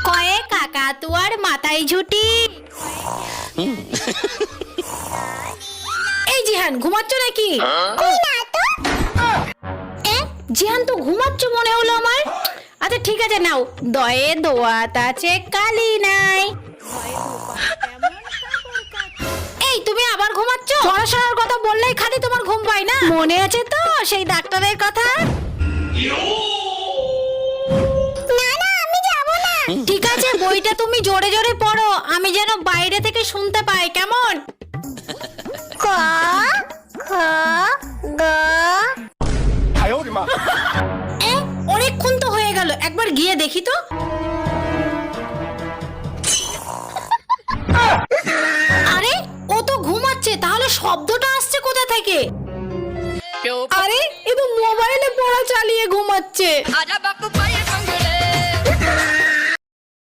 কয়ে কাকাতুয়ার মাথায় ঝুটি। এই জিহান ঘুমাচ্ছ নাকি? জিহান তো ঘুমাচ্ছ মনে হলো আমার। আচ্ছা ঠিক আছে নাও, দয়ে দোয়াত আছে কালি নাই। এই তুমি আবার ঘুমাচ্ছ? পড়াশোনার কথা বললেই খালি তোমার ঘুম পায় না, মনে আছে তো সেই ডাক্তারের কথা? ঠিক আছে বইটা তুমি জোরে জোরে পড়ো, আমি যেন বাইরে থেকে শুনতে পাই, কেমন? ক খ গ। অনেকক্ষণ তো হয়ে গেল, একবার গিয়ে দেখি তো।